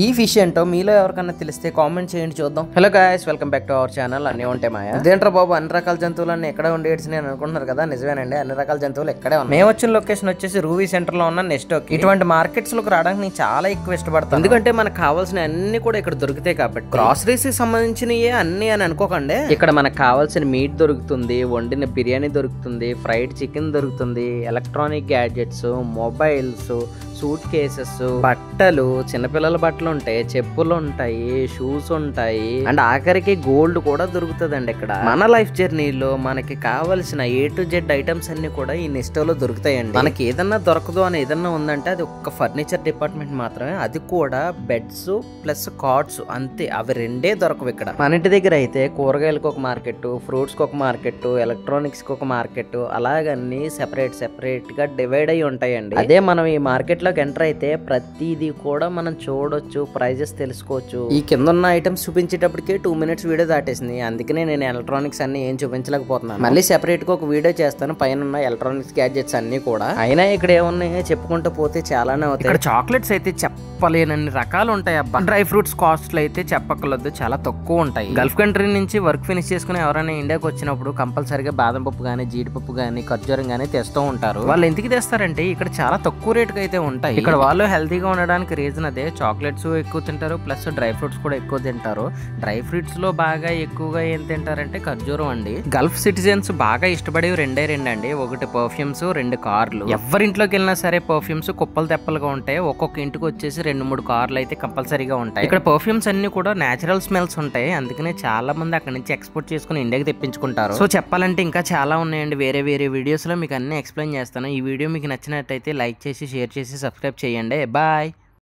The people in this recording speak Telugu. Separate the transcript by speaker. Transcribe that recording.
Speaker 1: ఈ ఫిష్ ఏంటో మీలో ఎవరికన్నా తెలిస్తే కామెంట్ చేయండి చూద్దాం. Hello guys, welcome back to our channel అన్నీ ఉంటాయి మాయా. ఇదేంట్రా బాబు, అన్ని రకాల జంతువులన్నీ ఎక్కడే ఉండేసి నేను అనుకుంటున్నారు కదా, నిజమేనండి, అన్ని రకాల జంతువులు ఎక్కడే ఉన్నాయి. మేము వచ్చిన లొకేషన్ వచ్చేసి రూవీ సెంటర్ లో ఉన్న నెస్టోకి. ఇటువంటి మార్కెట్స్ లోకి రావడానికి నేను చాలా ఎక్కువ ఇష్టపడతాను, ఎందుకంటే మనకు కావాల్సిన అన్ని కూడా ఇక్కడ దొరుకుతాయి కాబట్టి. గ్రాసరీస్ కి సంబంధించినవి అన్ని అని అనుకోకండి, ఇక్కడ మనకు కావాల్సిన మీట్ దొరుకుతుంది, వండిన బిర్యానీ దొరుకుతుంది, ఫ్రైడ్ చికెన్ దొరుకుతుంది, electronic gadgets, mobiles, suit cases, బట్టలు, చిన్నపిల్లల బట్టలు ఉంటాయి, చెప్పులు ఉంటాయి, షూస్ ఉంటాయి, అండ్ ఆఖరికి గోల్డ్ కూడా దొరుకుతుందండి ఇక్కడ. మన లైఫ్ జర్నీలో మనకి కావాల్సిన A to Z ఐటమ్స్ అన్ని కూడా ఈ నెస్టోలో దొరుకుతాయండి. మనకి ఏదన్నా దొరకదు అని ఏదన్నా ఉందంటే అది ఒక్క ఫర్నిచర్ డిపార్ట్మెంట్ మాత్రమే, అది కూడా బెడ్స్ ప్లస్ కార్డ్స్ అంతే, అవి రెండే దొరకవు ఇక్కడ. మన ఇంటి దగ్గర అయితే కూరగాయలకు ఒక మార్కెట్, ఫ్రూట్స్ కి ఒక మార్కెట్, ఎలక్ట్రానిక్స్ కి ఒక మార్కెట్, అలాగన్నీ సెపరేట్ గా డివైడ్ అయ్యి ఉంటాయండి. అదే మనం ఈ మార్కెట్ ఎంటర్ అయితే ప్రతిదీ కూడా మనం చూడొచ్చు, ప్రైజెస్ తెలుసుకోవచ్చు. ఈ కింద ఉన్న ఐటమ్స్ చూపించేటప్పటికే 2 minutes వీడియో దాటేసింది, అందుకనే నేను ఎలక్ట్రానిక్స్ అన్ని ఏం చూపించలేకపోతున్నాను. మళ్ళీ సెపరేట్ గా ఒక వీడియో చేస్తాను పైన ఉన్న ఎలక్ట్రానిక్స్ గ్యాడ్జెట్స్ అన్ని కూడా. అయినా ఇక్కడ ఏమున్నాయి చెప్పుకుంటూ పోతే చాలానే అవుతాయి. ఇక్కడ చాక్లెట్స్ అయితే చెప్పలేనన్ని రకాలు ఉంటాయి అబ్బా. డ్రై ఫ్రూట్స్ కాస్ట్లు అయితే చెప్పక్కర్లేదు, చాలా తక్కువ ఉంటాయి. గల్ఫ్ కంట్రీ నుంచి వర్క్ ఫినిష్ చేసుకుని ఎవరైనా ఇండియాకి వచ్చినప్పుడు కంపల్సరీగా బాదం పప్పు గానీ, జీడిపప్పు గానీ, ఖర్జూరం గానీ తెస్తూ ఉంటారు. వాళ్ళు ఎందుకు తెస్తారంటే ఇక్కడ చాలా తక్కువ రేటుకి అయితే ఉంటాయి. ఇక్కడ వాళ్ళు హెల్తీగా ఉండడానికి రీజన్ అదే, చాక్లెట్స్ ఎక్కువ తింటారు, ప్లస్ డ్రై ఫ్రూట్స్ కూడా ఎక్కువ తింటారు. డ్రై ఫ్రూట్స్ లో బాగా ఎక్కువగా ఏం తింటారంటే ఖర్జూరం అండి. గల్ఫ్ సిటిజన్స్ బాగా ఇష్టపడేవి రెండే అండి, ఒకటి పర్ఫ్యూమ్స్, 2 కార్లు. ఎవరింట్లోకి వెళ్ళినా సరే పర్ఫ్యూమ్స్ కుప్పలు తెప్పలుగా ఉంటాయి, ఒక్కొక్క ఇంటికి వచ్చేసి 2-3 కార్లు అయితే కంపల్సరీగా ఉంటాయి. ఇక్కడ పర్ఫ్యూమ్స్ అన్ని కూడా నేచురల్ స్మెల్స్ ఉంటాయి, అందుకనే చాలా మంది అక్కడ నుంచి ఎక్స్పోర్ట్ చేసుకుని ఇండియాకి తెప్పించుకుంటారు. సో చెప్పాలంటే ఇంకా చాలా ఉన్నాయండి, వేరే వీడియోస్ లో మీకు అన్ని ఎక్స్ప్లెయిన్ చేస్తాను. ఈ వీడియో మీకు నచ్చినట్టయితే లైక్ చేసి, షేర్ చేసి, సబ్స్క్రైబ్ చేయండి. బాయ్.